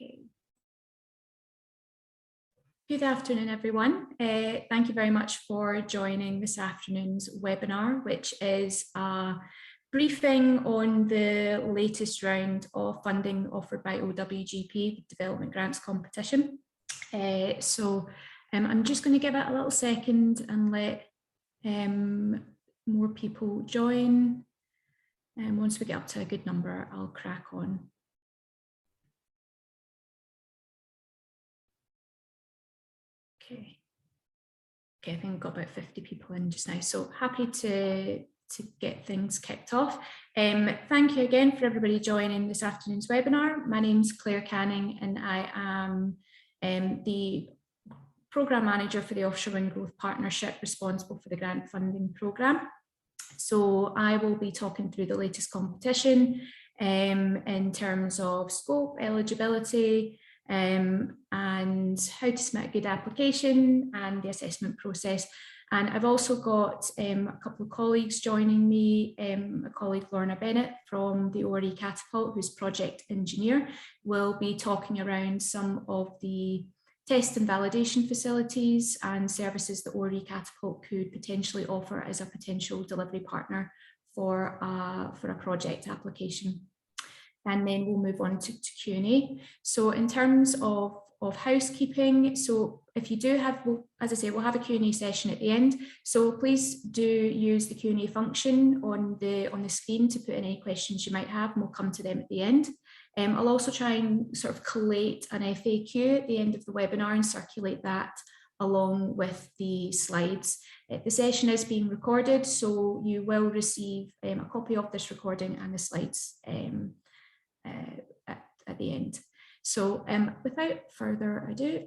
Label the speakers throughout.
Speaker 1: Okay. Good afternoon, everyone. Thank you very much for joining this afternoon's webinar, which is a briefing on the latest round of funding offered by OWGP, the Development Grants Competition. I'm just going to give it a little second and let more people join. And once we get up to a good number, I'll crack on. Okay, I think we've got about 50 people in just now, so happy to get things kicked off. Thank you again for everybody joining this afternoon's webinar. My name's Claire Canning and I am the Programme Manager for the Offshore Wind Growth Partnership, responsible for the grant funding programme. So I will be talking through the latest competition in terms of scope, eligibility, and how to submit a good application and the assessment process. And I've also got a couple of colleagues joining me. A colleague, Lorna Bennett from the ORE Catapult, who's project engineer, will be talking around some of the test and validation facilities and services that ORE Catapult could potentially offer as a potential delivery partner for a project application. And then we'll move on to Q&A. So in terms of housekeeping, so if you do have, as I say, we'll have a Q&A session at the end. So please do use the Q&A function on the screen to put in any questions you might have, and we'll come to them at the end. I'll also try and sort of collate an FAQ at the end of the webinar and circulate that along with the slides. The session is being recorded, so you will receive a copy of this recording and the slides at the end. So without further ado,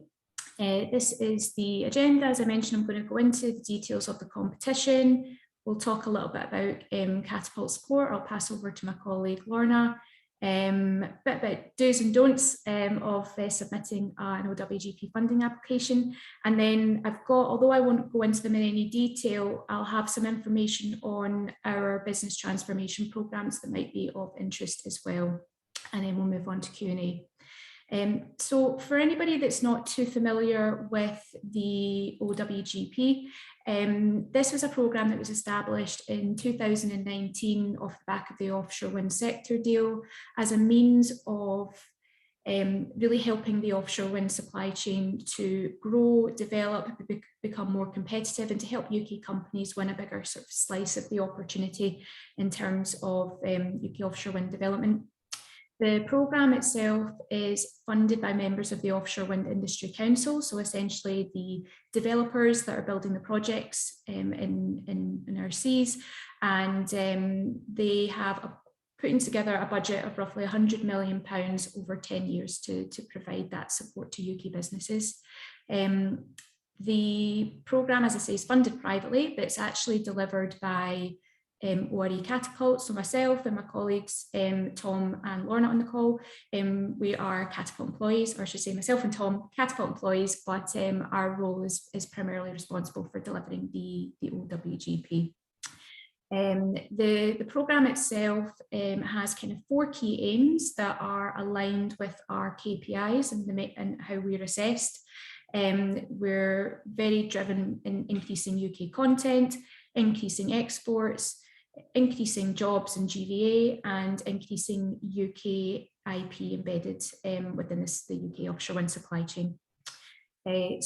Speaker 1: this is the agenda. As I mentioned, I'm going to go into the details of the competition. We'll talk a little bit about Catapult support. I'll pass over to my colleague Lorna. Bit about do's and don'ts of submitting an OWGP funding application. And then I've got, although I won't go into them in any detail, I'll have some information on our business transformation programs that might be of interest as well. And then we'll move on to Q&A. So for anybody that's not too familiar with the OWGP, this was a programme that was established in 2019 off the back of the offshore wind sector deal as a means of really helping the offshore wind supply chain to grow, develop, become more competitive, and to help UK companies win a bigger sort of slice of the opportunity in terms of UK offshore wind development. The programme itself is funded by members of the Offshore Wind Industry Council, so essentially the developers that are building the projects in our seas, and they have putting together a budget of roughly £100 million over 10 years to provide that support to UK businesses. The programme, as I say, is funded privately, but it's actually delivered by ORE Catapult, so myself and my colleagues Tom and Lorna on the call, we are Catapult employees, or I should say myself and Tom, Catapult employees, but our role is primarily responsible for delivering the OWGP. The programme itself has kind of 4 key aims that are aligned with our KPIs and how we're assessed. We're very driven in increasing UK content, increasing exports, increasing jobs in GVA, and increasing UK IP embedded within the UK offshore wind supply chain. And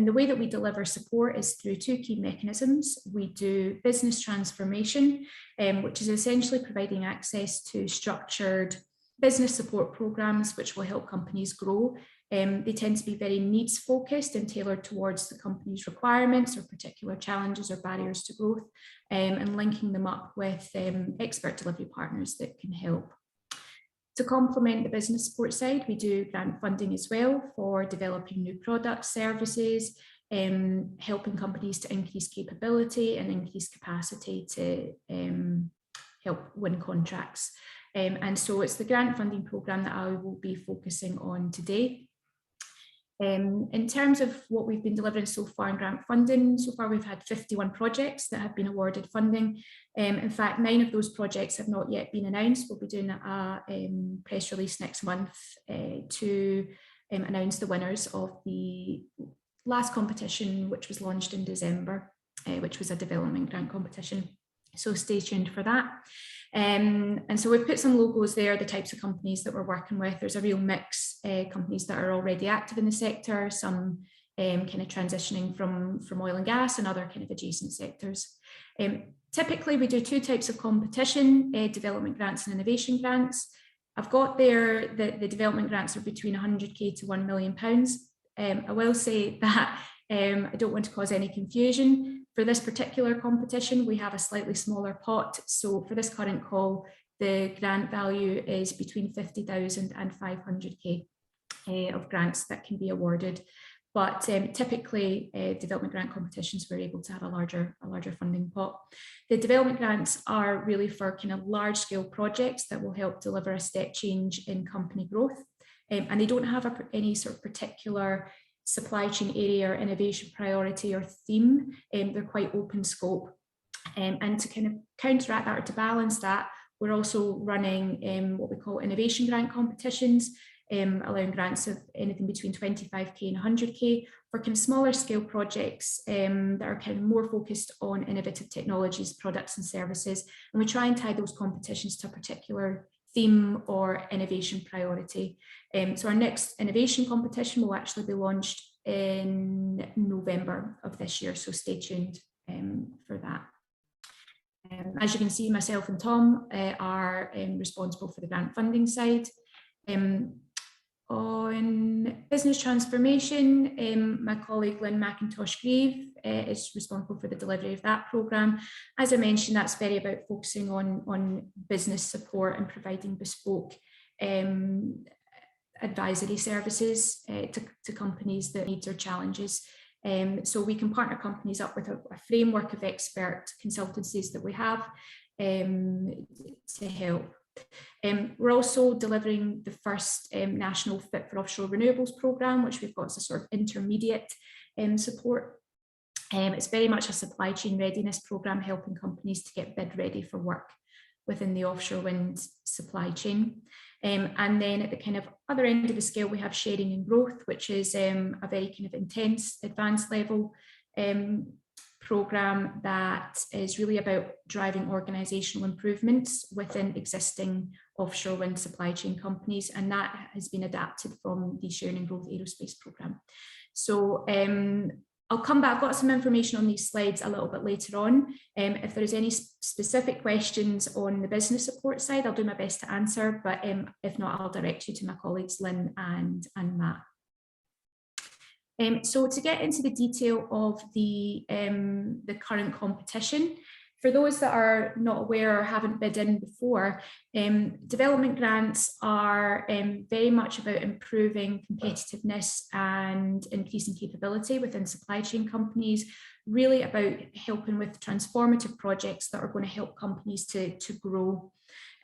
Speaker 1: the way that we deliver support is through 2 key mechanisms. We do business transformation, which is essentially providing access to structured business support programs which will help companies grow. They tend to be very needs focused and tailored towards the company's requirements or particular challenges or barriers to growth, and linking them up with expert delivery partners that can help. To complement the business support side, we do grant funding as well for developing new products, services, helping companies to increase capability and increase capacity to help win contracts. And so it's the grant funding programme that I will be focusing on today. In terms of what we've been delivering so far in grant funding, so far we've had 51 projects that have been awarded funding. In fact, 9 of those projects have not yet been announced. We'll be doing a press release next month to announce the winners of the last competition, which was launched in December, which was a development grant competition. So stay tuned for that. And so we've put some logos there, the types of companies that we're working with. There's a real mix, companies that are already active in the sector, some kind of transitioning from oil and gas and other kind of adjacent sectors. Typically, we do 2 types of competition, development grants and innovation grants. I've got there that the development grants are between 100k to £1 million. I will say that I don't want to cause any confusion. For this particular competition, we have a slightly smaller pot. So for this current call, the grant value is between 50,000 and 500k of grants that can be awarded. But typically, development grant competitions, we're able to have a larger funding pot. The development grants are really for kind of large scale projects that will help deliver a step change in company growth. And they don't have any sort of particular supply chain area or innovation priority or theme. They're quite open scope. And to kind of counteract that or to balance that, we're also running what we call innovation grant competitions, allowing grants of anything between 25k and 100k for kind of smaller scale projects that are kind of more focused on innovative technologies, products and services. And we try and tie those competitions to a particular theme or innovation priority. So our next innovation competition will actually be launched in November of this year, so stay tuned for that. As you can see, myself and Tom are responsible for the grant funding side. On business transformation, my colleague Lynn McIntosh-Grieve is responsible for the delivery of that programme. As I mentioned, that's very about focusing on business support and providing bespoke advisory services to companies that need their challenges. So we can partner companies up with a framework of expert consultancies that we have to help. We're also delivering the first national Fit for Offshore Renewables programme, which we've got as a sort of intermediate support. It's very much a supply chain readiness programme, helping companies to get bid ready for work within the offshore wind supply chain. And then at the kind of other end of the scale, we have sharing and growth, which is a very kind of intense advanced level programme that is really about driving organisational improvements within existing offshore wind supply chain companies, and that has been adapted from the Sharing and Growth Aerospace programme. So I'll come back, I've got some information on these slides a little bit later on. If there's any specific questions on the business support side, I'll do my best to answer, but if not, I'll direct you to my colleagues Lynn and Matt. So to get into the detail of the current competition, for those that are not aware or haven't bid in before, development grants are very much about improving competitiveness and increasing capability within supply chain companies, really about helping with transformative projects that are going to help companies to grow.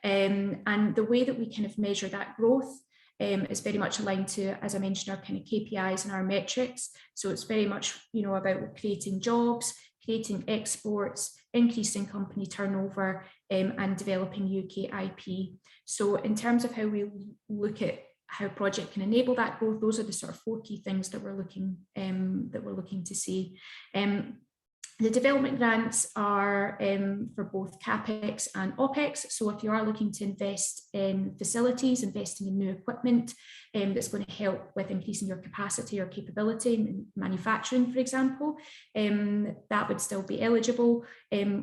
Speaker 1: And the way that we kind of measure that growth is very much aligned to, as I mentioned, our kind of KPIs and our metrics. So it's very much, about creating jobs, creating exports, increasing company turnover, and developing UK IP. So in terms of how we look at how a project can enable that growth, those are the sort of 4 key things that we're looking to see. The development grants are for both CapEx and OpEx. So if you are looking to invest in facilities, investing in new equipment that's going to help with increasing your capacity or capability in manufacturing, for example, that would still be eligible.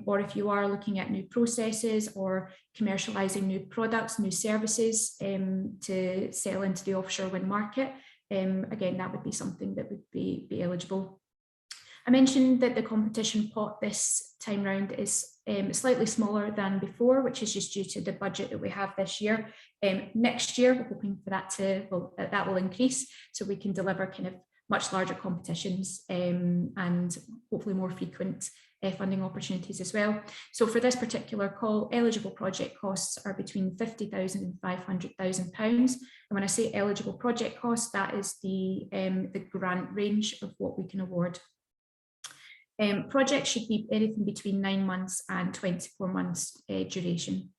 Speaker 1: Or if you are looking at new processes or commercializing new products, new services to sell into the offshore wind market, again, that would be something that would be eligible. I mentioned that the competition pot this time round is slightly smaller than before, which is just due to the budget that we have this year. Next year, we're hoping for that will increase, so we can deliver kind of much larger competitions and hopefully more frequent funding opportunities as well. So for this particular call, eligible project costs are between £50,000 and £500,000. And when I say eligible project costs, that is the grant range of what we can award. Projects should be anything between 9 months and 24 months duration.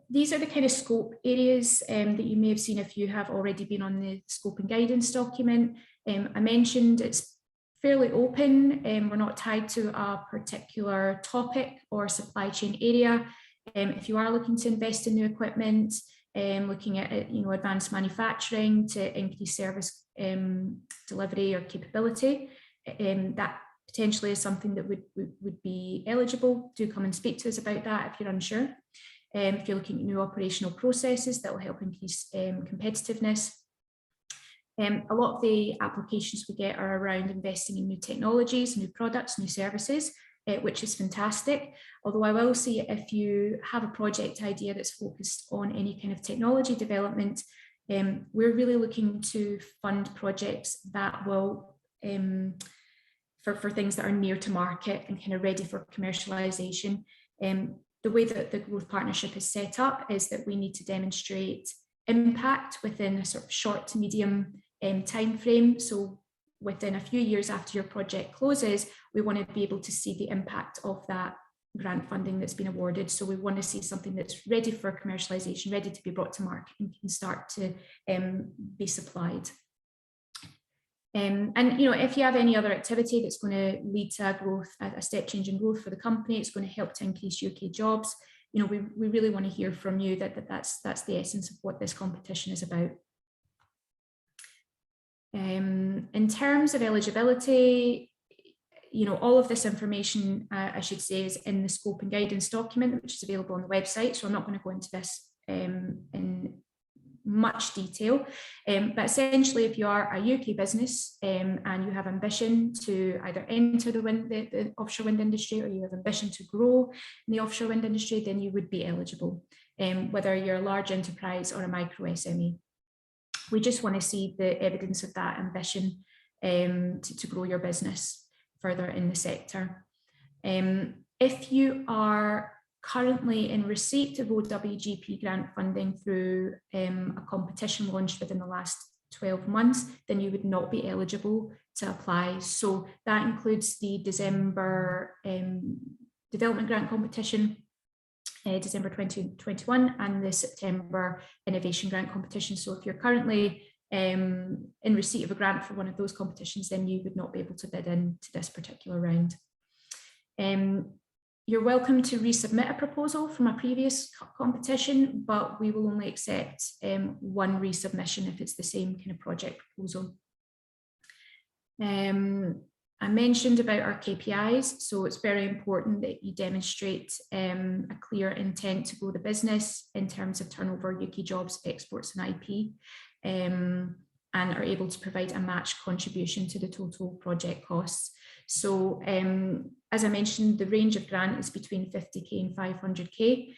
Speaker 1: These are the kind of scope areas that you may have seen if you have already been on the scope and guidance document. I mentioned it's fairly open. We're not tied to a particular topic or supply chain area. If you are looking to invest in new equipment, looking at advanced manufacturing to increase service delivery or capability, that potentially is something that would be eligible. Do come and speak to us about that if you're unsure. If you're looking at new operational processes that will help increase competitiveness. A lot of the applications we get are around investing in new technologies, new products, new services, which is fantastic. Although I will say if you have a project idea that's focused on any kind of technology development, we're really looking to fund projects that will, for things that are near to market and kind of ready for commercialization. The way that the growth partnership is set up is that we need to demonstrate impact within a sort of short to medium time frame. So within a few years after your project closes, we want to be able to see the impact of that grant funding that's been awarded. So we want to see something that's ready for commercialization, ready to be brought to market and can start to be supplied. And if you have any other activity that's going to lead to a growth, a step change in growth for the company, it's going to help to increase UK jobs. We really want to hear from you that's the essence of what this competition is about. In terms of eligibility, all of this information, I should say, is in the scope and guidance document, which is available on the website. So I'm not going to go into this in much detail, but essentially if you are a UK business and you have ambition to either enter the offshore wind industry, or you have ambition to grow in the offshore wind industry, then you would be eligible, whether you're a large enterprise or a micro SME. We just want to see the evidence of that ambition to grow your business further in the sector. If you are currently in receipt of OWGP grant funding through a competition launched within the last 12 months, then you would not be eligible to apply. So that includes the December development grant competition, December 2021, and the September innovation grant competition. So if you're currently in receipt of a grant for one of those competitions, then you would not be able to bid into this particular round. You're welcome to resubmit a proposal from a previous competition, but we will only accept one resubmission if it's the same kind of project proposal. I mentioned about our KPIs, so it's very important that you demonstrate a clear intent to grow the business in terms of turnover, UK jobs, exports and IP, and are able to provide a matched contribution to the total project costs. So as I mentioned, the range of grant is between 50k and 500k.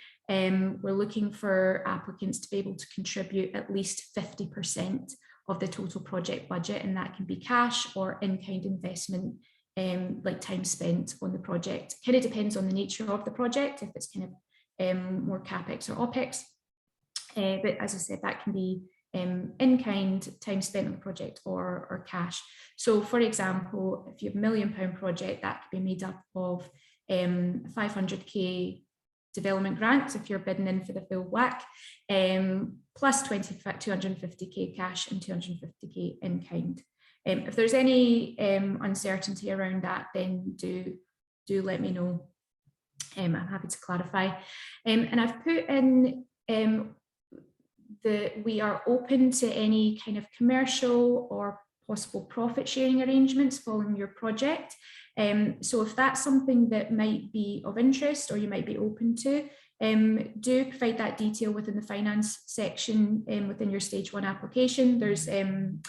Speaker 1: We're looking for applicants to be able to contribute at least 50% of the total project budget, and that can be cash or in-kind investment, like time spent on the project. Kind of depends on the nature of the project, if it's kind of more capex or opex. But as I said, that can be in-kind, time spent on the project, or cash. So for example, if you have £1 million project, that could be made up of 500k development grants if you're bidding in for the full whack, plus 250k cash and 250k in kind. If there's any uncertainty around that, then do let me know. I'm happy to clarify. And I've put in we are open to any kind of commercial or possible profit sharing arrangements following your project. So if that's something that might be of interest or you might be open to, do provide that detail within the finance section within your stage 1 application. There's an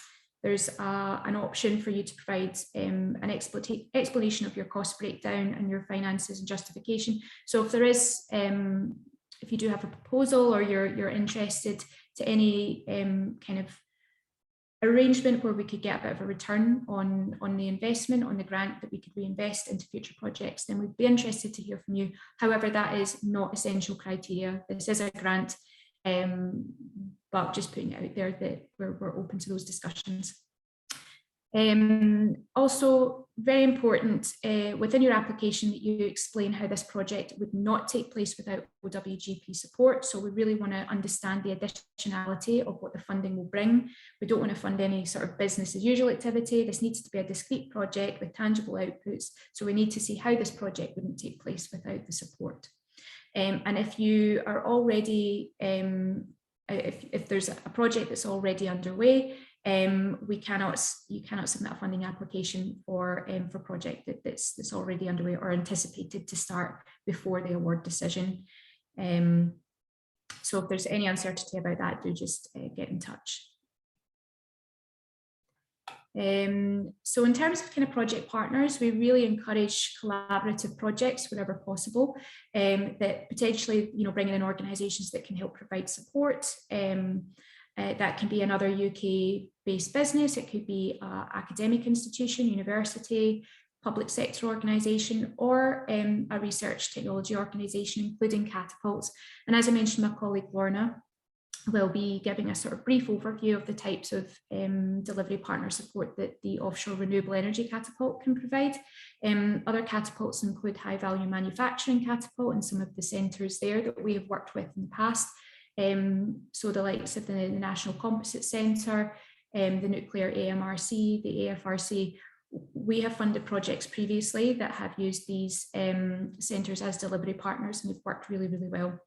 Speaker 1: option for you to provide an explanation of your cost breakdown and your finances and justification. So if there is, if you do have a proposal or you're interested to any kind of arrangement where we could get a bit of a return on the investment, on the grant that we could reinvest into future projects, then we'd be interested to hear from you. However, that is not essential criteria. This is a grant, but just putting it out there that we're open to those discussions. Also, very important within your application that you explain how this project would not take place without OWGP support. So we really want to understand the additionality of what the funding will bring. We don't want to fund any sort of business as usual activity. This needs to be a discrete project with tangible outputs. So we need to see how this project wouldn't take place without the support. And if you are already, if there's a project that's already underway, you cannot submit a funding application for a project that's already underway or anticipated to start before the award decision. So if there's any uncertainty about that, do just get in touch. So in terms of kind of project partners, we really encourage collaborative projects wherever possible, that potentially, bringing in organisations that can help provide support. That can be another UK-based business. It could be an academic institution, university, public sector organisation, or a research technology organisation, including catapults. And as I mentioned, my colleague Lorna will be giving a sort of brief overview of the types of delivery partner support that the offshore renewable energy catapult can provide. Other catapults include high value manufacturing catapult and some of the centres there that we have worked with in the past. So the likes of the National Composite Centre, the Nuclear AMRC, the AFRC, we have funded projects previously that have used these centres as delivery partners, and they've worked really, really well.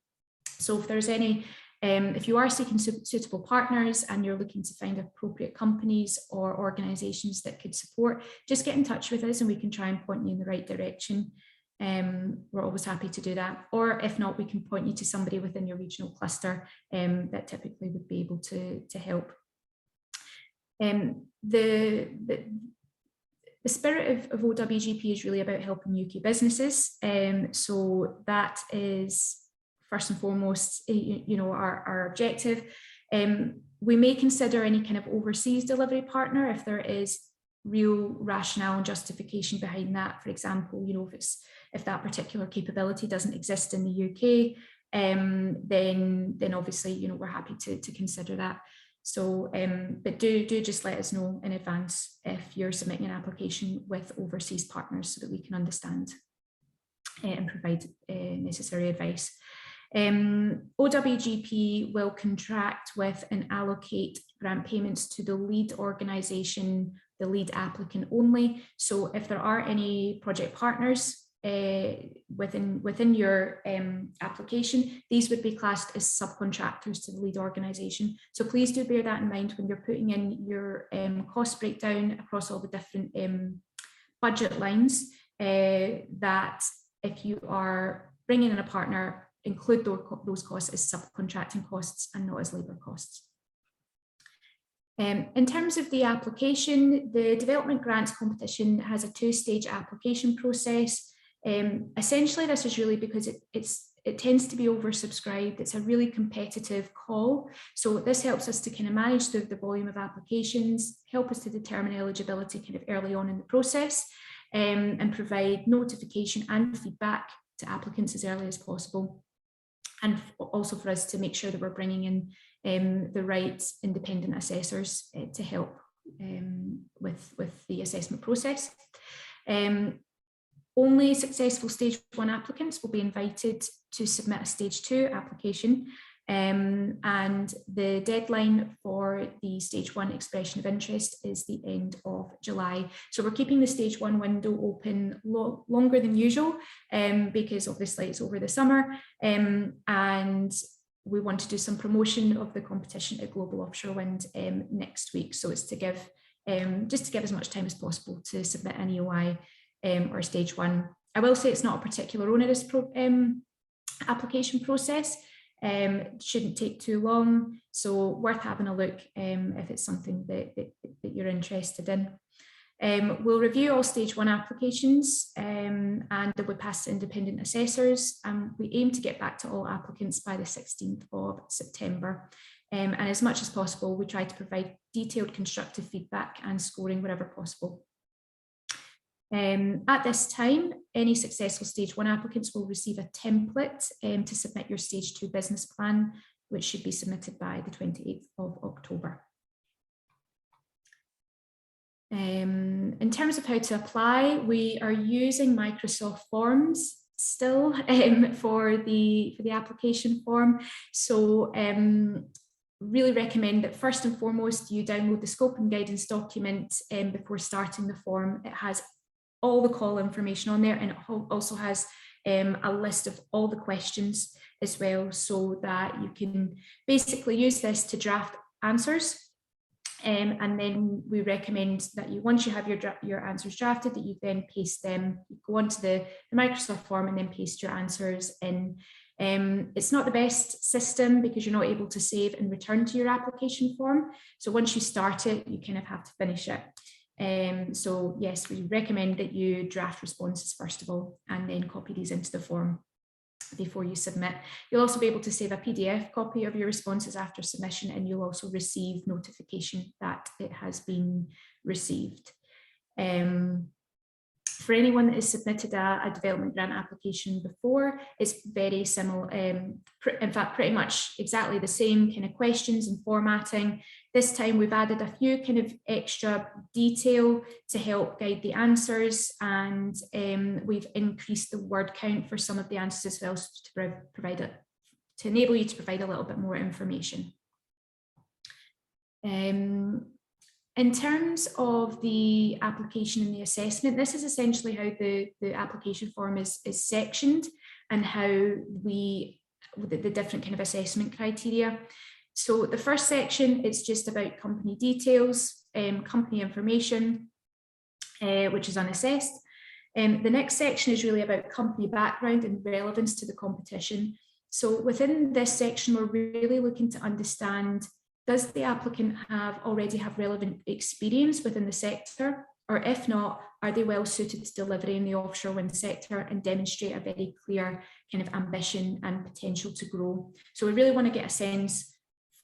Speaker 1: So if there's any, if you are seeking suitable partners and you're looking to find appropriate companies or organisations that could support, just get in touch with us and we can try and point you in the right direction. We're always happy to do that. Or if not, we can point you to somebody within your regional cluster that typically would be able to help. The spirit of OWGP is really about helping UK businesses. So that is first and foremost, our objective. We may consider any kind of overseas delivery partner if there is real rationale and justification behind that. For example, if that particular capability doesn't exist in the UK, then obviously, we're happy to consider that. So, but do just let us know in advance if you're submitting an application with overseas partners so that we can understand and provide necessary advice. OWGP will contract with and allocate grant payments to the lead organisation, the lead applicant only. So if there are any project partners within your application, these would be classed as subcontractors to the lead organisation. So please do bear that in mind when you're putting in your cost breakdown across all the different budget lines, that if you are bringing in a partner, include those costs as subcontracting costs and not as labour costs. In terms of the application, the development grants competition has a two-stage application process. Essentially, this is really because it tends to be oversubscribed. It's a really competitive call. So this helps us to kind of manage the volume of applications, help us to determine eligibility kind of early on in the process, and provide notification and feedback to applicants as early as possible. And also for us to make sure that we're bringing in the right independent assessors to help with the assessment process. Only successful stage 1 applicants will be invited to submit a stage 2 application, and the deadline for the stage 1 expression of interest is the end of July. So we're keeping the stage 1 window open longer than usual, because obviously it's over the summer, and we want to do some promotion of the competition at Global Offshore Wind next week. So it's to give just to give as much time as possible to submit an EOI or stage 1. I will say it's not a particular onerous application process. Shouldn't take too long, so worth having a look if it's something that you're interested in. We'll review all stage 1 applications and we pass to independent assessors, and we aim to get back to all applicants by the 16th of September. And as much as possible, we try to provide detailed constructive feedback and scoring wherever possible. At this time, any successful stage 1 applicants will receive a template to submit your stage 2 business plan, which should be submitted by the 28th of October. In terms of how to apply, we are using Microsoft Forms still for the application form. So really recommend that first and foremost you download the scope and guidance document before starting the form. It has all the call information on there, and it also has a list of all the questions as well, so that you can basically use this to draft answers. And then we recommend that you, once you have your answers drafted, that you then paste them, you go onto the Microsoft form and then paste your answers in. It's not the best system because you're not able to save and return to your application form. So once you start it, you kind of have to finish it. So yes, we recommend that you draft responses first of all, and then copy these into the form before you submit. You'll also be able to save a PDF copy of your responses after submission, and you'll also receive notification that it has been received. For anyone that has submitted a development grant application before, it's very similar, in fact, pretty much exactly the same kind of questions and formatting. This time we've added a few kind of extra detail to help guide the answers, and we've increased the word count for some of the answers as well to enable you to provide a little bit more information. In terms of the application and the assessment, this is essentially how the application form is sectioned, and how the different kind of assessment criteria. So the first section is just about company details, company information, which is unassessed. The next section is really about company background and relevance to the competition. So within this section, we're really looking to understand, does the applicant already have relevant experience within the sector? Or if not, are they well suited to delivery in the offshore wind sector and demonstrate a very clear kind of ambition and potential to grow? So we really want to get a sense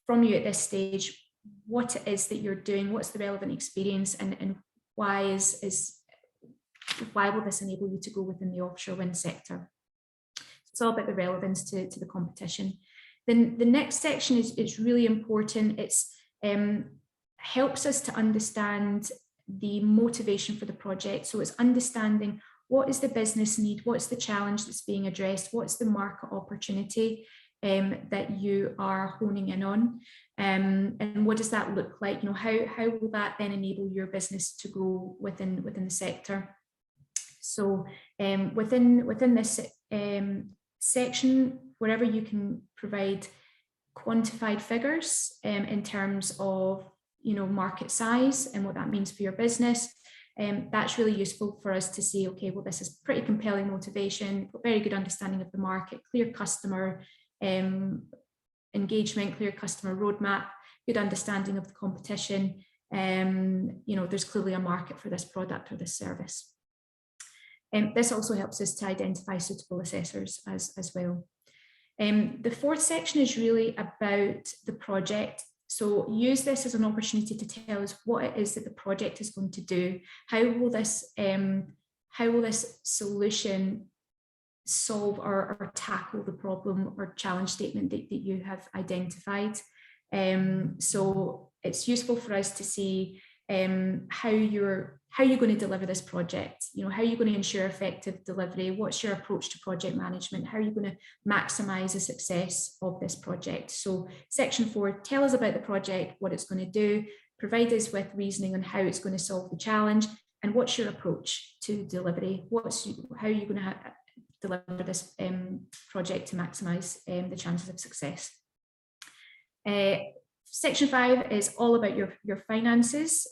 Speaker 1: from you at this stage, what it is that you're doing, what's the relevant experience, and why will this enable you to go within the offshore wind sector? It's all about the relevance to the competition. Then the next section is really important. It's helps us to understand the motivation for the project. So it's understanding, what is the business need, what's the challenge that's being addressed, what's the market opportunity that you are honing in on, and what does that look like? You know, how will that then enable your business to grow within the sector? So within this section, wherever you can provide quantified figures in terms of, you know, market size and what that means for your business, that's really useful for us to see, okay, well, this is pretty compelling motivation, very good understanding of the market, clear customer engagement, clear customer roadmap, good understanding of the competition. You know, there's clearly a market for this product or this service. This also helps us to identify suitable assessors as well. The fourth section is really about the project. So use this as an opportunity to tell us what it is that the project is going to do. How will this solution solve or tackle the problem or challenge statement that you have identified? So it's useful for us to see how you're going to deliver this project. You know, how are you going to ensure effective delivery? What's your approach to project management? How are you going to maximize the success of this project? So section 4, tell us about the project, what it's going to do, provide us with reasoning on how it's going to solve the challenge, and what's your approach to delivery? How are you going to deliver this project to maximize the chances of success? Section 5 is all about your finances.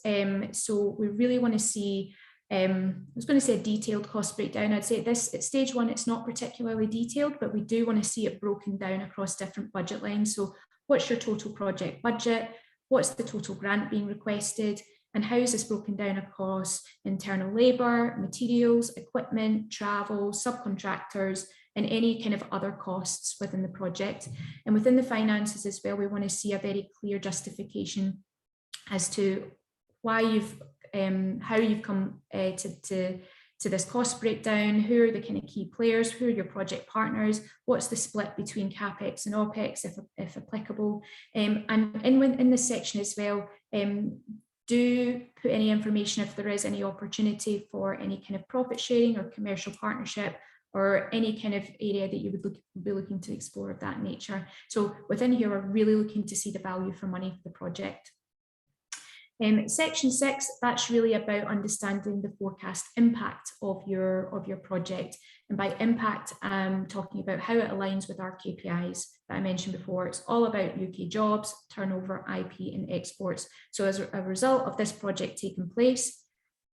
Speaker 1: So we really want to see, I was going to say a detailed cost breakdown. I'd say at stage 1, it's not particularly detailed, but we do want to see it broken down across different budget lines. So what's your total project budget? What's the total grant being requested? And how is this broken down across internal labour, materials, equipment, travel, subcontractors, and any kind of other costs within the project. And within the finances as well, we want to see a very clear justification as to why you've, how you've come to this cost breakdown, who are the kind of key players, who are your project partners, what's the split between CapEx and OpEx if applicable. And in this section as well, do put any information if there is any opportunity for any kind of profit sharing or commercial partnership, or any kind of area that you would be looking to explore of that nature. So within here, we're really looking to see the value for money for the project. Section 6, that's really about understanding the forecast impact of your project. And by impact, I'm talking about how it aligns with our KPIs that I mentioned before. It's all about UK jobs, turnover, IP and exports. So as a result of this project taking place,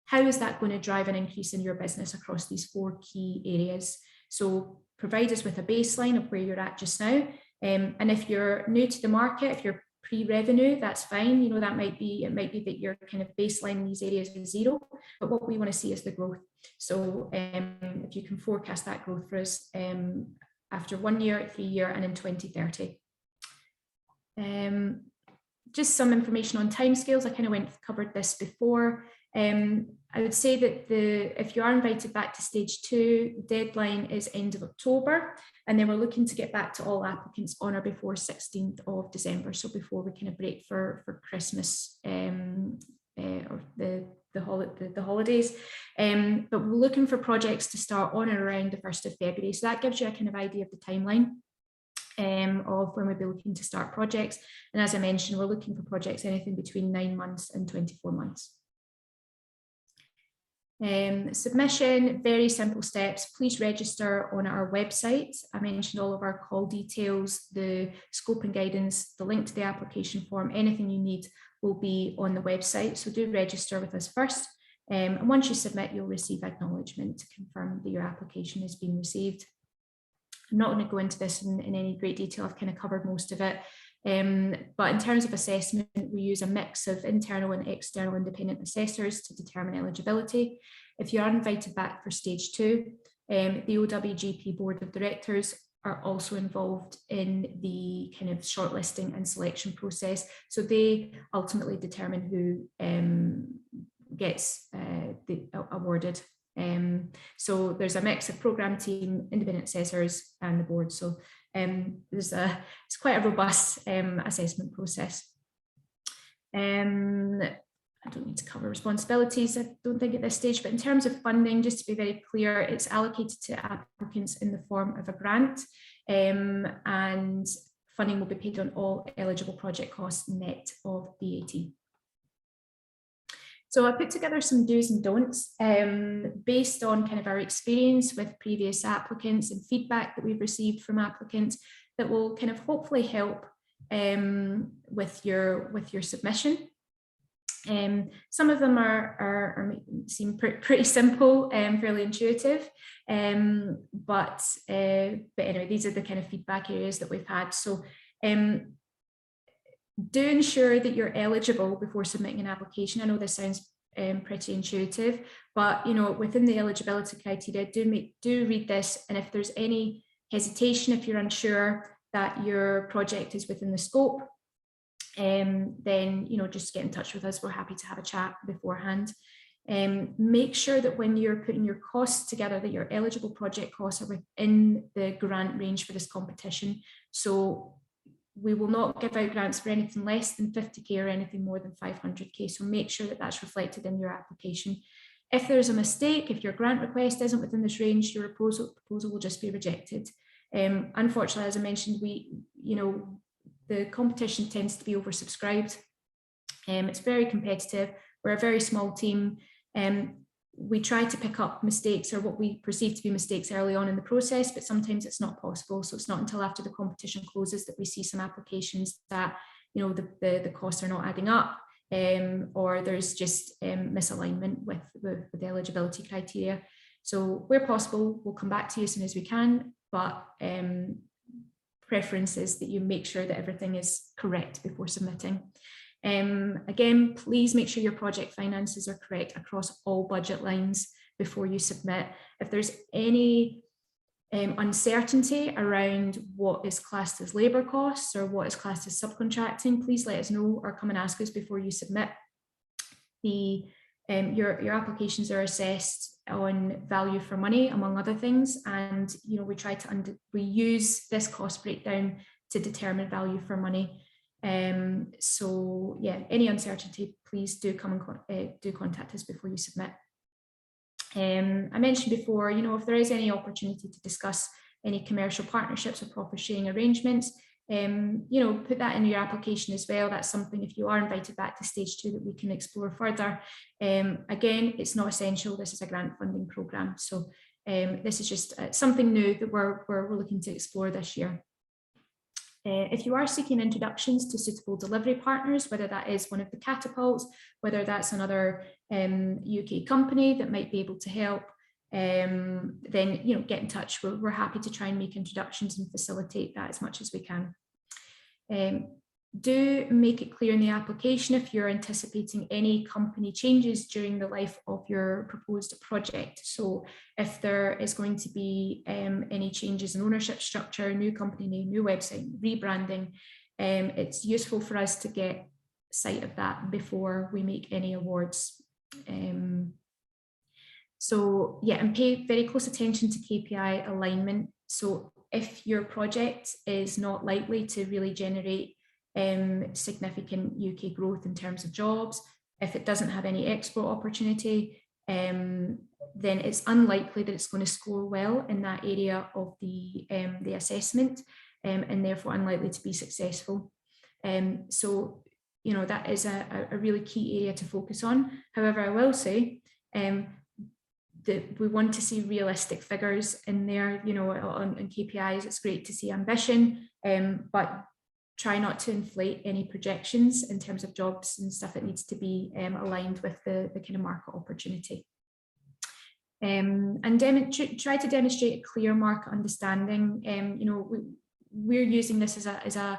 Speaker 1: how is that going to drive an increase in your business across these 4 key areas? So provide us with a baseline of where you're at just now. And if you're new to the market, if you're pre-revenue, that's fine. You know, it might be that your kind of baseline in these areas is 0, but what we want to see is the growth. So if you can forecast that growth for us after 1 year, 3 year, and in 2030. Just some information on timescales. I kind of covered this before. I would say that if you are invited back to stage 2, the deadline is end of October, and then we're looking to get back to all applicants on or before 16th of December, so before we kind of break for Christmas or the holidays. But we're looking for projects to start on or around the 1st of February, so that gives you a kind of idea of the timeline of when we'll be looking to start projects. And as I mentioned, we're looking for projects anything between 9 months and 24 months. Submission, very simple steps. Please register on our website. I mentioned all of our call details, the scope and guidance, the link to the application form, anything you need will be on the website. So do register with us first. And once you submit, you'll receive acknowledgement to confirm that your application has been received. I'm not going to go into this in any great detail. I've kind of covered most of it. But in terms of assessment, we use a mix of internal and external independent assessors to determine eligibility. If you are invited back for stage 2, the OWGP Board of Directors are also involved in the kind of shortlisting and selection process. So they ultimately determine who gets awarded. So there's a mix of programme team, independent assessors and the board. So it's quite a robust assessment process. I don't need to cover responsibilities, I don't think at this stage, but in terms of funding, just to be very clear, it's allocated to applicants in the form of a grant, and funding will be paid on all eligible project costs net of VAT. So I put together some do's and don'ts based on kind of our experience with previous applicants and feedback that we've received from applicants that will kind of hopefully help with your submission. Some of them seem pretty simple and fairly intuitive, but anyway, these are the kind of feedback areas that we've had. So do ensure that you're eligible before submitting an application. I know this sounds pretty intuitive, but you know, within the eligibility criteria, do read this, and if there's any hesitation, if you're unsure that your project is within the scope, then you know, just get in touch with us. We're happy to have a chat beforehand. Make sure that when you're putting your costs together, that your eligible project costs are within the grant range for this competition. So we will not give out grants for anything less than 50k or anything more than 500k. So make sure that that's reflected in your application. If there's a mistake, if your grant request isn't within this range, your proposal will just be rejected. Unfortunately, as I mentioned, the competition tends to be oversubscribed. It's very competitive. We're a very small team. We try to pick up mistakes or what we perceive to be mistakes early on in the process, but sometimes it's not possible. So it's not until after the competition closes that we see some applications that, you know, the costs are not adding up, or there's just misalignment with the eligibility criteria. So where possible, we'll come back to you as soon as we can, but preference is that you make sure that everything is correct before submitting. Again, please make sure your project finances are correct across all budget lines before you submit. If there's any uncertainty around what is classed as labour costs or what is classed as subcontracting, please let us know or come and ask us before you submit. Your applications are assessed on value for money, among other things, and we use this cost breakdown to determine value for money. So yeah, any uncertainty, please do come and do contact us before you submit. I mentioned before, if there is any opportunity to discuss any commercial partnerships or profit sharing arrangements, put that in your application as well. That's something, if you are invited back to stage 2, that we can explore further. Again, it's not essential. This is a grant funding programme, so this is just something new that we're looking to explore this year. If you are seeking introductions to suitable delivery partners, whether that is one of the catapults, whether that's another UK company that might be able to help, then get in touch. We're happy to try and make introductions and facilitate that as much as we can. Do make it clear in the application if you're anticipating any company changes during the life of your proposed project. So if there is going to be any changes in ownership structure, new company name, new website, rebranding, it's useful for us to get sight of that before we make any awards. So yeah, and pay very close attention to KPI alignment. So if your project is not likely to really generate significant UK growth in terms of jobs, if it doesn't have any export opportunity, then it's unlikely that it's going to score well in that area of the assessment, and therefore unlikely to be successful. So that is a really key area to focus on. However, I will say that we want to see realistic figures in there, on KPIs. It's great to see ambition, but try not to inflate any projections in terms of jobs and stuff. It needs to be aligned with the kind of market opportunity. And try to demonstrate a clear market understanding. We're using this as an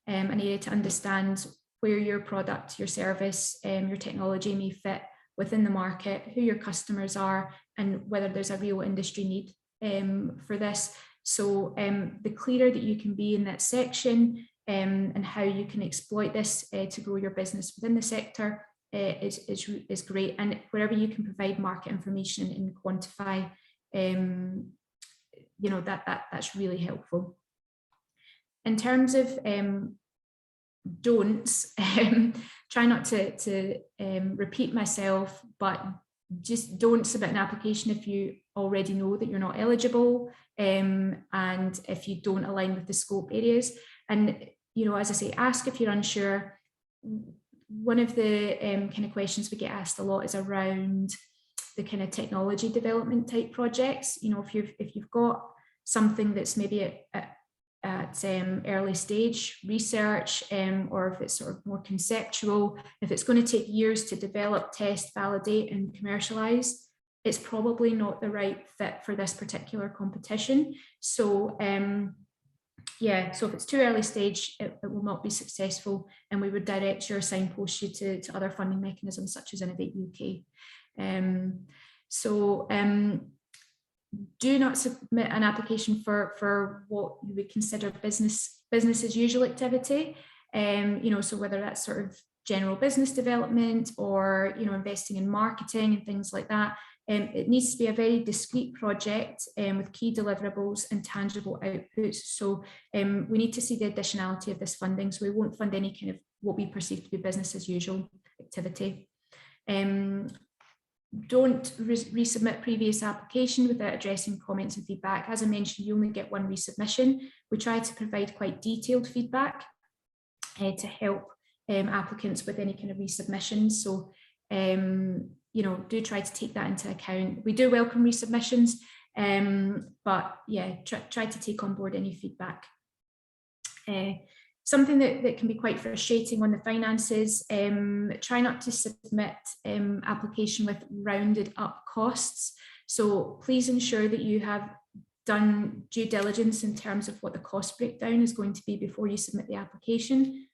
Speaker 1: area to understand where your product, your service, your technology may fit within the market, who your customers are, and whether there's a real industry need for this. So the clearer that you can be in that section, and how you can exploit this to grow your business within the sector is great. And wherever you can provide market information and quantify, that's really helpful. In terms of don'ts, try not to repeat myself, but just don't submit an application if you already know that you're not eligible, and if you don't align with the scope areas. And as I say, ask if you're unsure. One of the kind of questions we get asked a lot is around the kind of technology development type projects. If you've got something that's maybe at early stage research, or if it's sort of more conceptual, if it's going to take years to develop, test, validate, and commercialize, it's probably not the right fit for this particular competition. So so if it's too early stage, it will not be successful, and we would direct you or signpost you to other funding mechanisms such as Innovate UK. Do not submit an application for what you would consider business as usual activity. So whether that's sort of general business development or investing in marketing and things like that. It needs to be a very discrete project with key deliverables and tangible outputs. So we need to see the additionality of this funding. So we won't fund any kind of what we perceive to be business as usual activity. Don't resubmit previous application without addressing comments and feedback. As I mentioned, you only get one resubmission. We try to provide quite detailed feedback to help applicants with any kind of resubmissions. So do try to take that into account. We do welcome resubmissions, but yeah, try to take on board any feedback. Something that can be quite frustrating on the finances, try not to submit application with rounded up costs. So please ensure that you have done due diligence in terms of what the cost breakdown is going to be before you submit the application.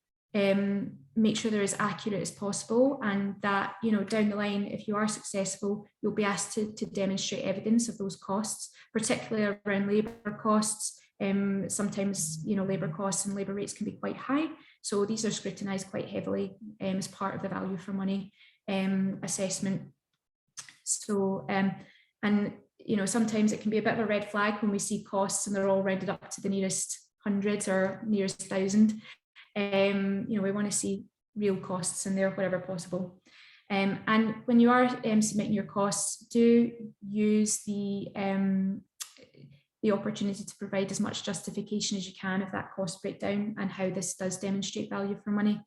Speaker 1: make sure they're as accurate as possible, and that, you know, down the line, if you are successful, you'll be asked to demonstrate evidence of those costs, particularly around labour costs. Sometimes, you know, labour costs and labour rates can be quite high, so these are scrutinised quite heavily as part of the value for money assessment. So, and you know, sometimes it can be a bit of a red flag when we see costs and they're all rounded up to the nearest hundreds or nearest 1,000. You know, we want to see real costs in there wherever possible. And when you are submitting your costs, do use the opportunity to provide as much justification as you can of that cost breakdown and how this does demonstrate value for money.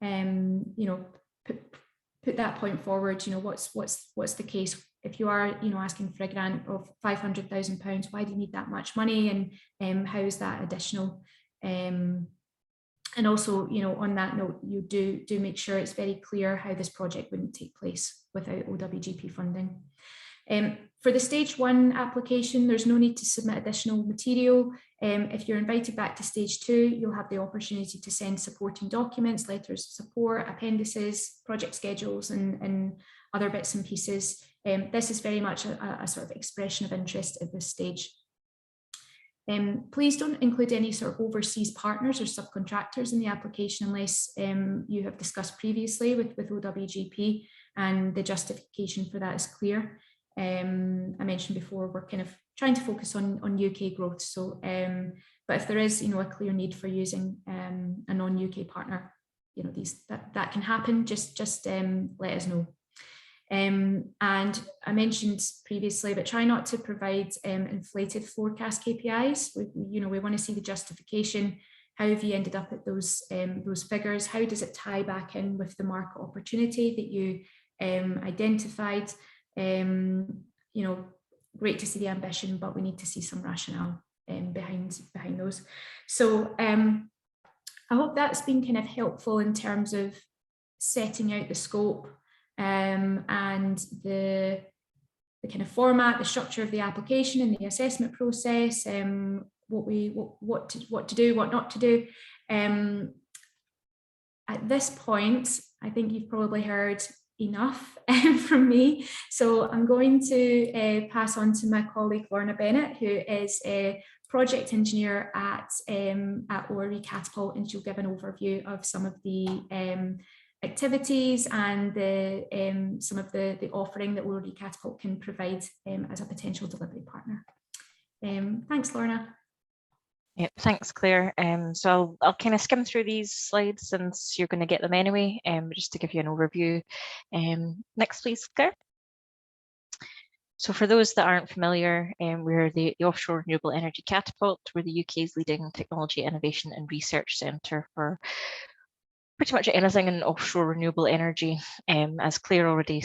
Speaker 1: You know, put that point forward. You know, what's the case if you are, you know, asking for a grant of £500,000? Why do you need that much money, and how is that additional? And also, you know, on that note, you do make sure it's very clear how this project wouldn't take place without OWGP funding. For the stage 1 application, there's no need to submit additional material. If you're invited back to stage 2, you'll have the opportunity to send supporting documents, letters of support, appendices, project schedules, and other bits and pieces. This is very much a sort of expression of interest at this stage. Please don't include any sort of overseas partners or subcontractors in the application unless you have discussed previously with OWGP and the justification for that is clear. I mentioned before, we're kind of trying to focus on UK growth. So, but if there is, you know, a clear need for using a non-UK partner, you know, that can happen. Just let us know. And I mentioned previously, but try not to provide inflated forecast KPIs. We want to see the justification. How have you ended up at those figures? How does it tie back in with the market opportunity that you identified? You know, great to see the ambition, but we need to see some rationale behind those. So I hope that's been kind of helpful in terms of setting out the scope and the kind of format, the structure of the application and the assessment process, what to do, what not to do. At this point, I think you've probably heard enough from me. So I'm going to pass on to my colleague Lorna Bennett, who is a project engineer at OWGP Catapult, and she'll give an overview of some of the activities and some of the offering that OWGP Catapult can provide as a potential delivery partner. Thanks, Lorna.
Speaker 2: Yeah, thanks, Claire. So I'll kind of skim through these slides since you're going to get them anyway, just to give you an overview. Next, please, Claire. So for those that aren't familiar, we're the Offshore Renewable Energy Catapult. We're the UK's leading technology, innovation and research centre for pretty much anything in offshore renewable energy. As Claire already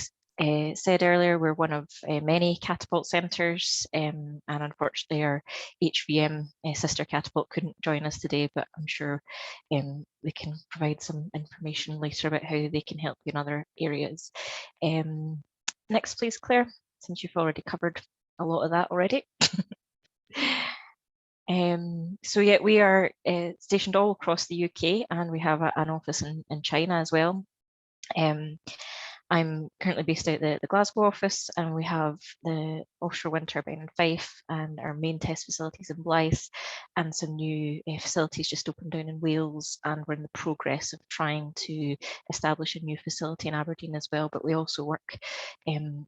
Speaker 2: said earlier, we're one of many catapult centres, and unfortunately our HVM sister catapult couldn't join us today, but I'm sure they can provide some information later about how they can help you in other areas. Next, please, Claire, since you've already covered a lot of that already. So yeah, we are stationed all across the UK, and we have an office in China as well. I'm currently based out the Glasgow office, and we have the offshore wind turbine in Fife and our main test facilities in Blyth, and some new facilities just opened down in Wales, and we're in the progress of trying to establish a new facility in Aberdeen as well. But we also work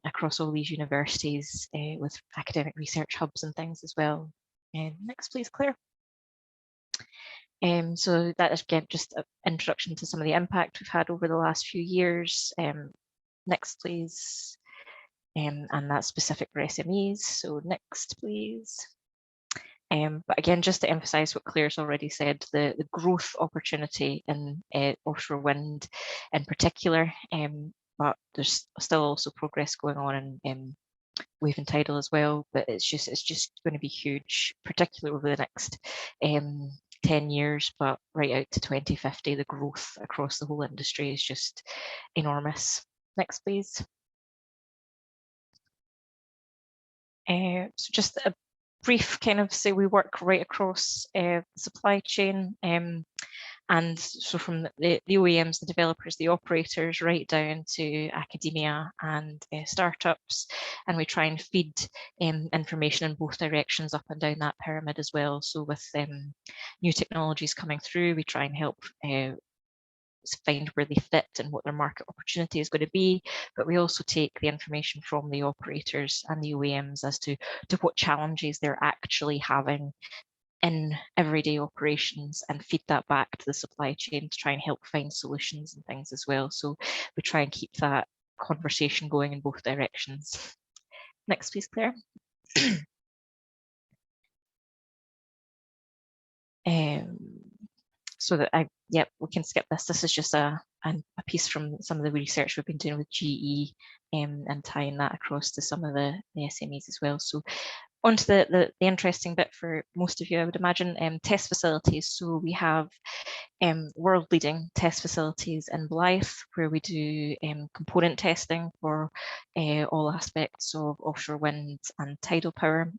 Speaker 2: across all these universities with academic research hubs and things as well. Next, please, Claire. So that is, again, just an introduction to some of the impact we've had over the last few years. Next, please. And that's specific for SMEs. So next, please. But again, just to emphasize what Claire's already said, the growth opportunity in offshore wind in particular, but there's still also progress going on in wave and tidal as well, but it's just going to be huge, particularly over the next 10 years, but right out to 2050, the growth across the whole industry is just enormous. Next, please. So just a brief kind of say we work right across the supply chain. And so from the OEMs, the developers, the operators, right down to academia and startups, and we try and feed information in both directions up and down that pyramid as well. So with new technologies coming through, we try and help find where they fit and what their market opportunity is going to be, but we also take the information from the operators and the OEMs as to what challenges they're actually having in everyday operations and feed that back to the supply chain to try and help find solutions and things as well. So we try and keep that conversation going in both directions. Next, please, Claire. So that we can skip this. This is just a piece from some of the research we've been doing with GE and tying that across to some of the SMEs as well. So on to the interesting bit for most of you, I would imagine, test facilities. So we have world-leading test facilities in Blyth, where we do component testing for all aspects of offshore wind and tidal power.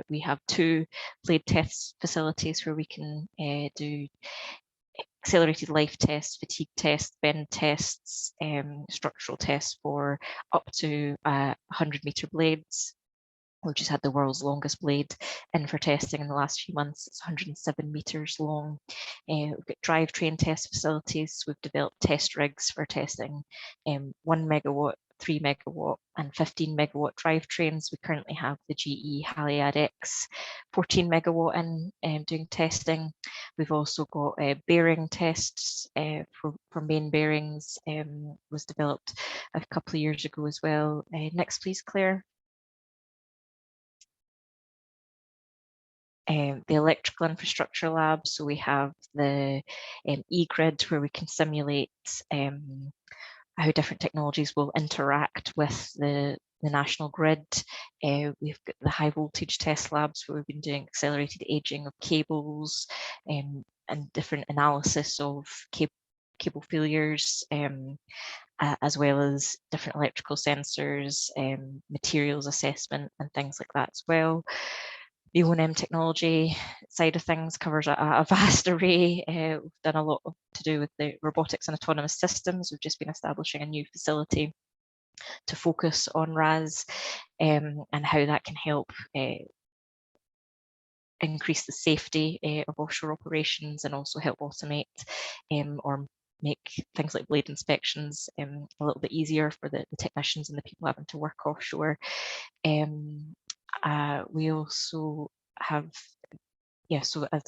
Speaker 2: We have 2 blade test facilities where we can do accelerated life tests, fatigue tests, bend tests, structural tests for up to 100-meter blades. We've just had the world's longest blade in for testing in the last few months. It's 107 meters long. We've got drivetrain test facilities. We've developed test rigs for testing 1 megawatt, 3 megawatt and 15 megawatt drivetrains. We currently have the GE Haliad X 14 megawatt in doing testing. We've also got bearing tests for main bearings, was developed a couple of years ago as well. Next, please, Claire. The electrical infrastructure lab. So we have the eGrid, where we can simulate how different technologies will interact with the national grid. We've got the high voltage test labs, where we've been doing accelerated aging of cables and different analysis of cable failures, as well as different electrical sensors, materials assessment and things like that as well. The O&M technology side of things covers a vast array. We've done a lot to do with the robotics and autonomous systems. We've just been establishing a new facility to focus on RAS and how that can help increase the safety of offshore operations and also help automate or make things like blade inspections a little bit easier for the technicians and the people having to work offshore. We also have, so a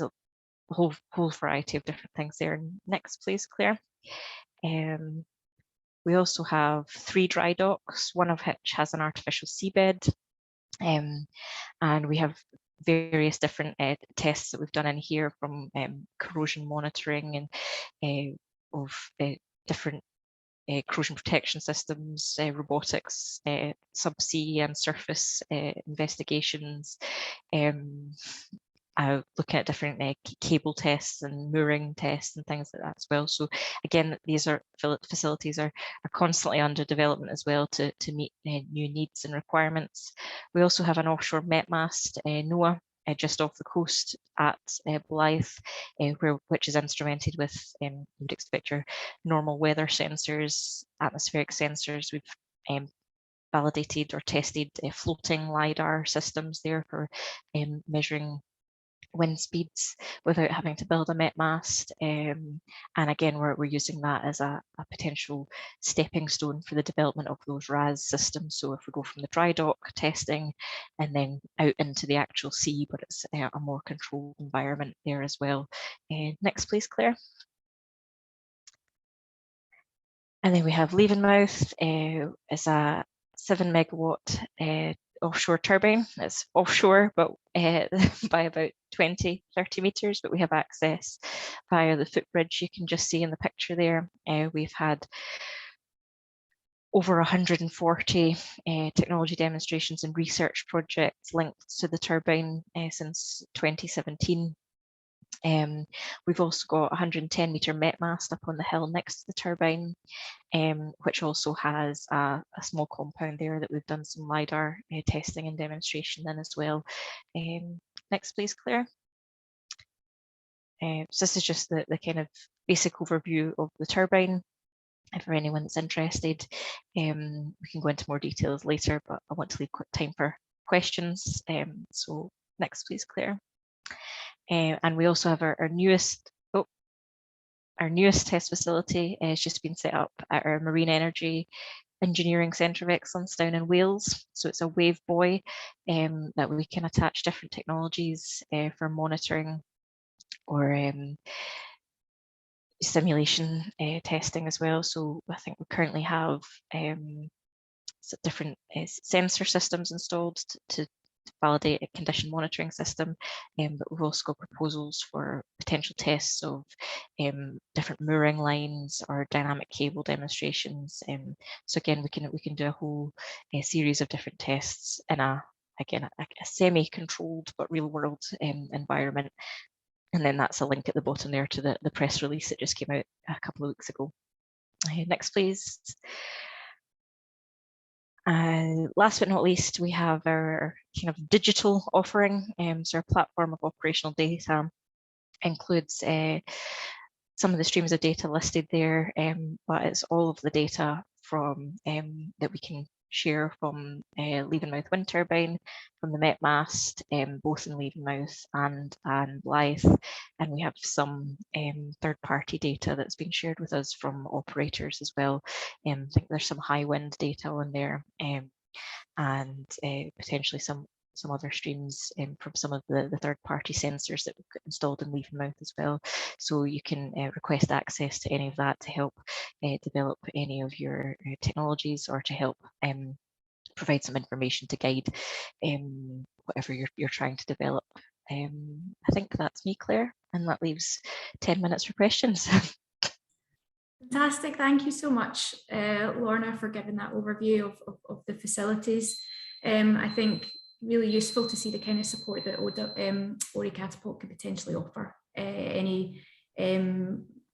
Speaker 2: whole variety of different things there. Next, please, Claire. We also have 3 dry docks, one of which has an artificial seabed, and we have various different tests that we've done in here, from corrosion monitoring and of different corrosion protection systems, robotics, subsea and surface investigations, looking at different cable tests and mooring tests and things like that as well. So again, these facilities are constantly under development as well to meet new needs and requirements. We also have an offshore met mast, NOAA, just off the coast at Blyth, which is instrumented with, you would expect, your normal weather sensors, atmospheric sensors. We've validated or tested floating LiDAR systems there for measuring wind speeds without having to build a met mast, and again we're using that as a potential stepping stone for the development of those RAS systems. So if we go from the dry dock testing and then out into the actual sea, but it's a more controlled environment there as well. Next, please, Claire. And then we have Leavenmouth as a 7 megawatt offshore turbine. It's offshore, but by about 20-30 meters, but we have access via the footbridge you can just see in the picture there. We've had over 140 technology demonstrations and research projects linked to the turbine since 2017. We've also got a 110-meter met mast up on the hill next to the turbine, which also has a small compound there that we've done some LiDAR testing and demonstration in as well. Next, please, Claire. So this is just the kind of basic overview of the turbine. For anyone that's interested, we can go into more details later, but I want to leave time for questions. So next, please, Claire. And we also have our newest test facility has just been set up at our Marine Energy Engineering Centre of Excellence down in Wales. So it's a wave buoy that we can attach different technologies for monitoring or simulation testing as well. So I think we currently have different sensor systems installed to validate a condition monitoring system, but we've also got proposals for potential tests of different mooring lines or dynamic cable demonstrations. So again, we can do a whole series of different tests in a semi-controlled but real-world environment. And then that's a link at the bottom there to the press release that just came out a couple of weeks ago. Next, please. Last but not least, we have our kind of digital offering. So our platform of operational data includes some of the streams of data listed there, but it's all of the data from that we can share from Leavenmouth wind turbine, from the Met mast, both in Leavenmouth and Blythe, and we have some third-party data that's been shared with us from operators as well. I think there's some high wind data on there, and potentially some other streams from some of the third-party sensors that we've got installed in Leavenmouth as well. So you can request access to any of that to help develop any of your technologies, or to help provide some information to guide whatever you're trying to develop. I think that's me, Claire, and that leaves 10 minutes for questions.
Speaker 1: Fantastic. Thank you so much, Lorna, for giving that overview of the facilities. I think really useful to see the kind of support that ORI Catapult could potentially offer any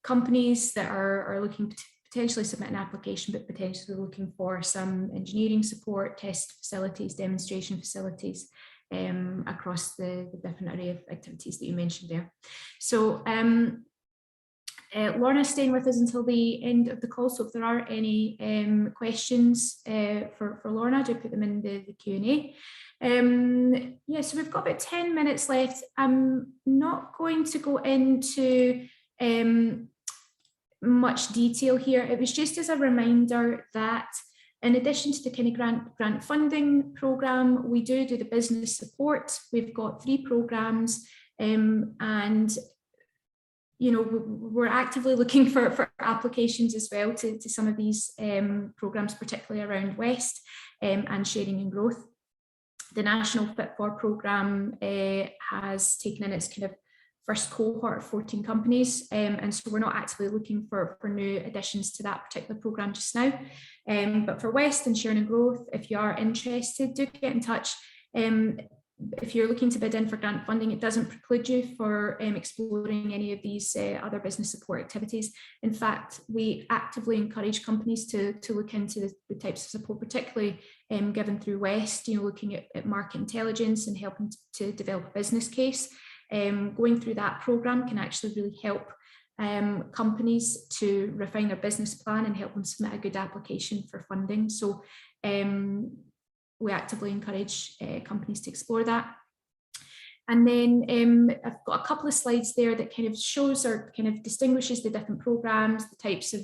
Speaker 1: companies that are looking to potentially submit an application, but potentially looking for some engineering support, test facilities, demonstration facilities across the different array of activities that you mentioned there. So Lorna's staying with us until the end of the call, so if there are any questions for Lorna, do put them in the Q&A. Yeah, so we've got about 10 minutes left. I'm not going to go into much detail here. It was just as a reminder that in addition to the kind of grant funding programme, we do the business support. We've got 3 programmes, and you know, we're actively looking for applications as well to some of these programmes, particularly around West and sharing and growth. The National Fit For programme has taken in its kind of first cohort of 14 companies, and so we're not actively looking for new additions to that particular programme just now. But for West and sharing and growth, if you are interested, do get in touch. If you're looking to bid in for grant funding, it doesn't preclude you for exploring any of these other business support activities. In fact, we actively encourage companies to look into the types of support, particularly given through West, you know, looking at market intelligence and helping to develop a business case. Going through that programme can actually really help companies to refine their business plan and help them submit a good application for funding. So we actively encourage companies to explore that. And then I've got a couple of slides there that kind of shows or kind of distinguishes the different programs, the types of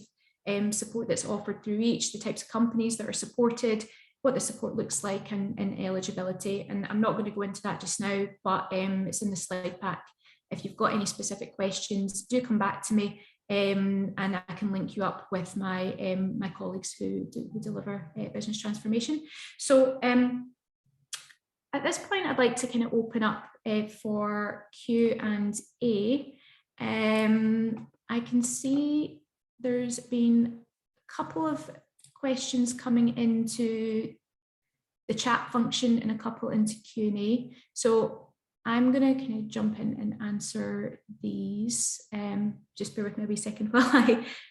Speaker 1: support that's offered through each, the types of companies that are supported, what the support looks like, and eligibility. And I'm not going to go into that just now, but it's in the slide pack. If you've got any specific questions, do come back to me. And I can link you up with my my colleagues who deliver business transformation. So at this point, I'd like to kind of open up for Q&A. I can see there's been a couple of questions coming into the chat function and a couple into Q&A. So I'm going to kind of jump in and answer these. Just bear with me a wee second while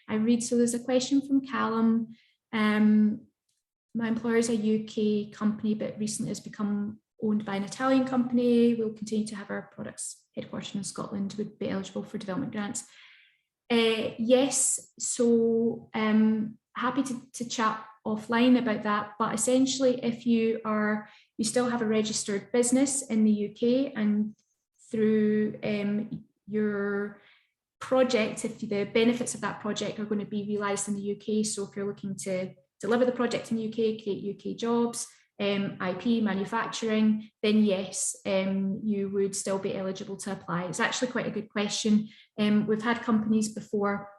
Speaker 1: I read. So there's a question from Callum. My employer is a UK company, but recently has become owned by an Italian company. We'll continue to have our products headquartered in Scotland, would be eligible for development grants. Yes, so happy to chat offline about that, but essentially if you still have a registered business in the UK, and through your project, if the benefits of that project are going to be realised in the UK, so if you're looking to deliver the project in the UK, create UK jobs, IP, manufacturing, then yes, you would still be eligible to apply. It's actually quite a good question. We've had companies before,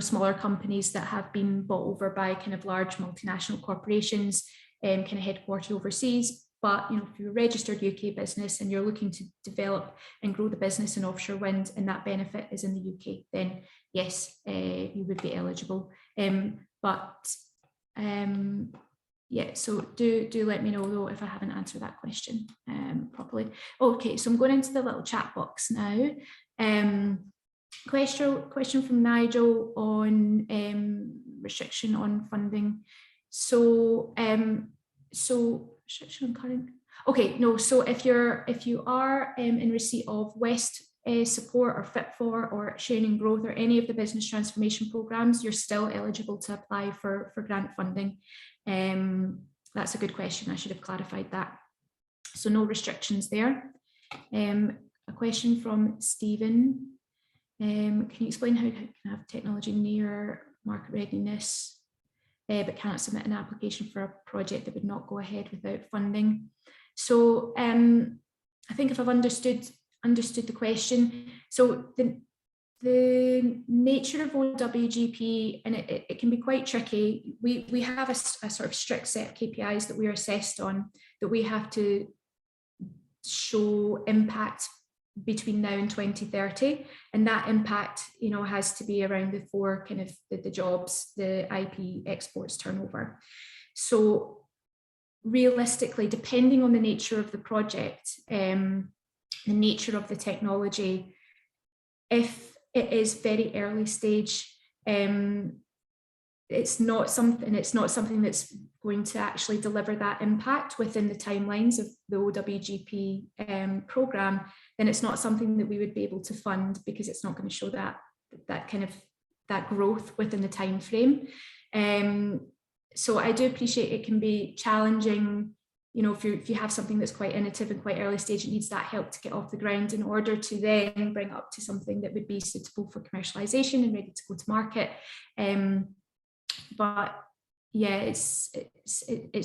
Speaker 1: smaller companies that have been bought over by kind of large multinational corporations, kind of headquartered overseas. But if you're a registered UK business and you're looking to develop and grow the business in offshore wind, and that benefit is in the UK, then yes, you would be eligible. Yeah, so do let me know though if I haven't answered that question properly. Okay, so I'm going into the little chat box now. Question from Nigel on restriction on funding. So restriction on current. Okay, no. So if you are in receipt of West support or Fit for or Sharing and Growth or any of the business transformation programs, you're still eligible to apply for grant funding. That's a good question. I should have clarified that. So no restrictions there. A question from Stephen. Can you explain how you can have technology near market readiness, but cannot submit an application for a project that would not go ahead without funding? So I think if I've understood the question, so the nature of OWGP, and it can be quite tricky. We have a sort of strict set of KPIs that we're assessed on, that we have to show impact between now and 2030, and that impact has to be around the four kind of the jobs, the IP, exports, turnover. So realistically, depending on the nature of the project, the nature of the technology, if it is very early stage, it's not something that's going to actually deliver that impact within the timelines of the OWGP program, then it's not something that we would be able to fund, because it's not going to show that growth within the time frame. So I do appreciate it can be challenging, if you have something that's quite innovative and quite early stage, it needs that help to get off the ground in order to then bring it up to something that would be suitable for commercialization and ready to go to market. But yeah, it's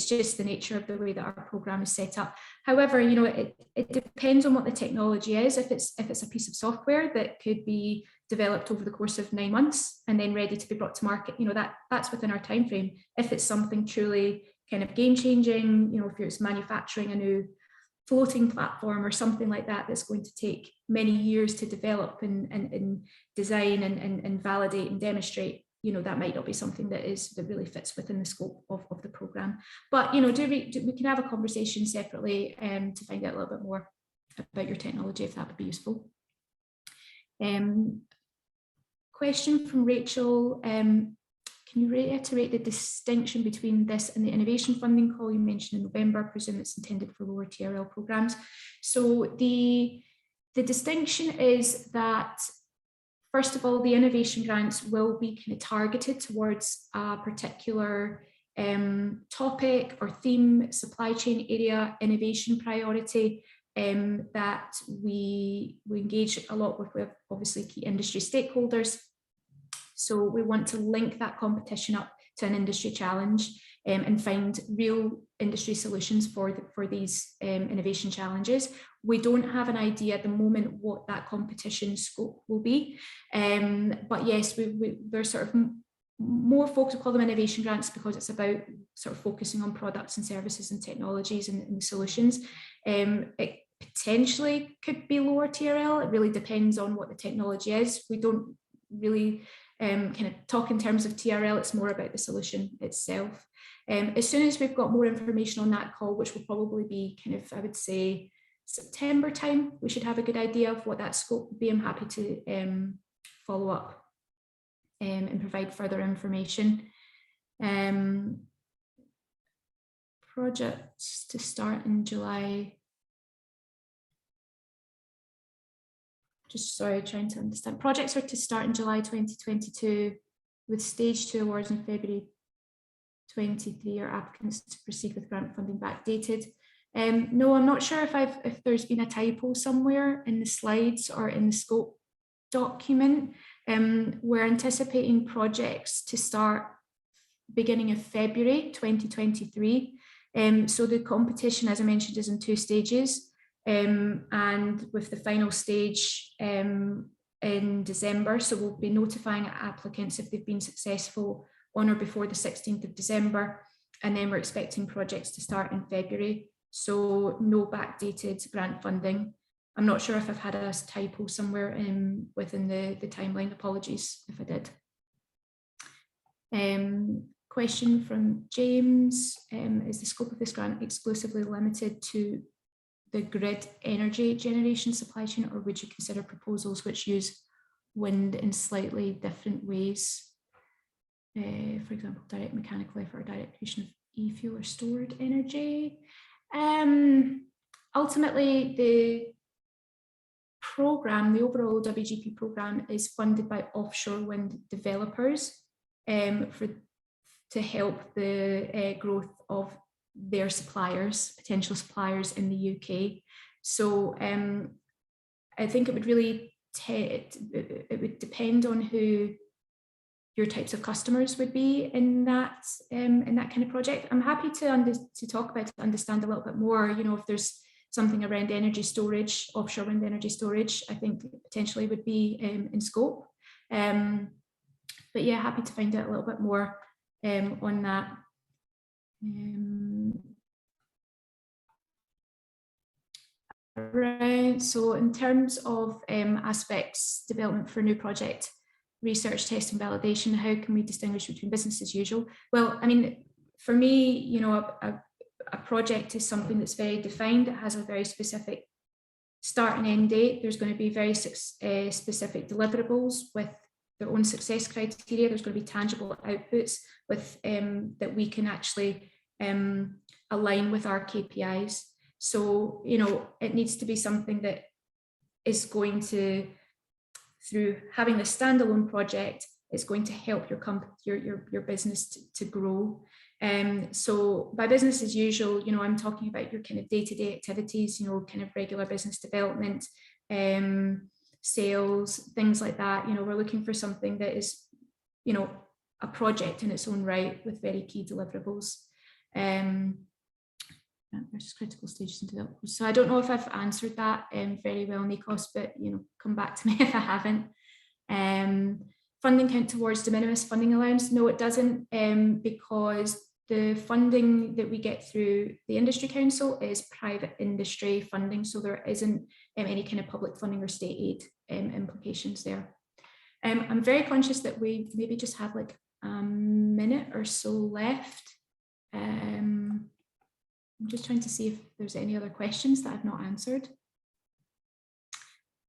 Speaker 1: just the nature of the way that our program is set up. However, it depends on what the technology is. If it's a piece of software that could be developed over the course of 9 months and then ready to be brought to market, that's within our time frame. If it's something truly kind of game changing, if it's manufacturing a new floating platform or something like that, that's going to take many years to develop and design and validate and demonstrate, that might not be something that really fits within the scope of the program. But we can have a conversation separately to find out a little bit more about your technology, if that would be useful. Question from Rachel. Can you reiterate the distinction between this and the innovation funding call you mentioned in November? I presume it's intended for lower TRL programs. So the distinction is that, first of all, the innovation grants will be kind of targeted towards a particular topic or theme, supply chain area, innovation priority that we engage a lot with obviously key industry stakeholders. So we want to link that competition up to an industry challenge and find real industry solutions for these innovation challenges. We don't have an idea at the moment what that competition scope will be, but yes, we're sort of more folks will call them innovation grants because it's about sort of focusing on products and services and technologies and solutions. It potentially could be lower TRL. It really depends on what the technology is. We don't really kind of talk in terms of TRL, it's more about the solution itself. As soon as we've got more information on that call, which will probably be kind of, I would say, September time, we should have a good idea of what that scope would be. I'm happy to follow up and provide further information. Projects to start in July. just sorry, trying to understand. Projects are to start in July 2022 with stage 2 awards in February 23 or applicants to proceed with grant funding backdated. No, I'm not sure if there's been a typo somewhere in the slides or in the scope document. We're anticipating projects to start beginning of February 2023. So the competition, as I mentioned, is in 2 stages. And with the final stage in December, so we'll be notifying applicants if they've been successful on or before the 16th of December, and then we're expecting projects to start in February. So no backdated grant funding. I'm not sure if I've had a typo somewhere within the timeline. Apologies if I did. Question from James, is the scope of this grant exclusively limited to the grid energy generation supply chain, or would you consider proposals which use wind in slightly different ways? For example, direct mechanical effort or direct creation of e-fuel or stored energy. Ultimately, the program, the overall OWGP program, is funded by offshore wind developers to help the growth of their suppliers, potential suppliers in the UK. So I think it would really it would depend on who your types of customers would be in that kind of project. I'm happy to talk about it, to understand a little bit more. You know, if there's something around energy storage, offshore wind energy storage, I think potentially would be in scope. But yeah, happy to find out a little bit more on that. Right. So in terms of aspects, development for new project, research, testing, validation, how can we distinguish between business as usual? Well, I mean, for me, you know, a project is something that's very defined. It has a very specific start and end date. There's going to be very specific deliverables with their own success criteria. There's going to be tangible outputs with that we can actually align with our KPIs. So, you know, it needs to be something that is going to, through having the standalone project, it's going to help your business to grow. So by business as usual, you know, I'm talking about your kind of day-to-day activities, you know, kind of regular business development, sales, things like that. You know, we're looking for something that is, you know, a project in its own right with very key deliverables. Versus critical stages and deliverables. So I don't know if I've answered that very well, Nikos, but you know, come back to me if I haven't. Funding count towards de minimis funding allowance? No, it doesn't, because the funding that we get through the Industry Council is private industry funding, so there isn't any kind of public funding or state aid implications there. I'm very conscious that we maybe just have like a minute or so left. I'm just trying to see if there's any other questions that I've not answered.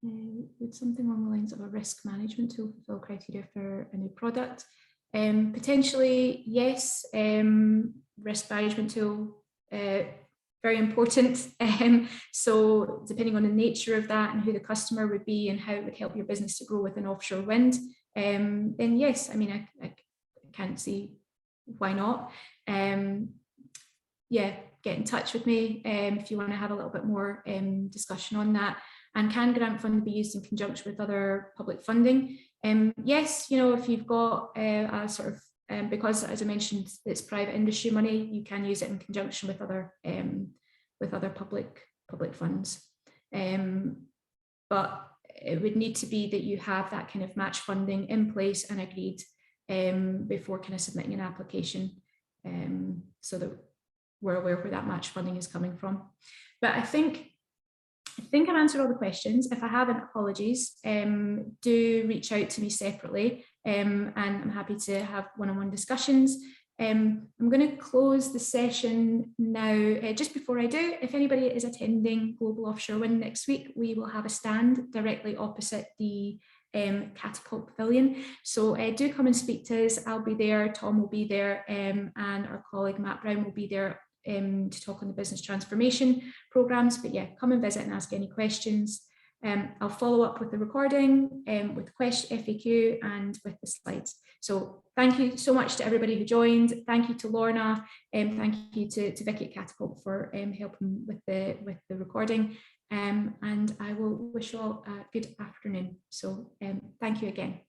Speaker 1: Would something along the lines of a risk management tool fulfill criteria for a new product? Potentially, yes. Risk management tool, very important. So depending on the nature of that and who the customer would be and how it would help your business to grow within offshore wind, then yes, I mean, I can't see why not. Yeah, get in touch with me if you want to have a little bit more discussion on that. And can grant funding be used in conjunction with other public funding? Yes, you know, if you've got a sort of, because as I mentioned, it's private industry money, you can use it in conjunction with other public funds. But it would need to be that you have that kind of match funding in place and agreed before kind of submitting an application, so that we're aware where that match funding is coming from. But I think I've answered all the questions. If I haven't, apologies. Do reach out to me separately, and I'm happy to have one-on-one discussions. I'm going to close the session now. Just before I do, if anybody is attending Global Offshore Wind next week, we will have a stand directly opposite the Catapult Pavilion. So do come and speak to us. I'll be there, Tom will be there, and our colleague Matt Brown will be there to talk on the business transformation programs. But yeah, come and visit and ask any questions. I'll follow up with the recording, with question FAQ and with the slides. So thank you so much to everybody who joined. Thank you to Lorna, thank you to Vicky at Catapult for helping with the recording. And I will wish you all a good afternoon. So thank you again.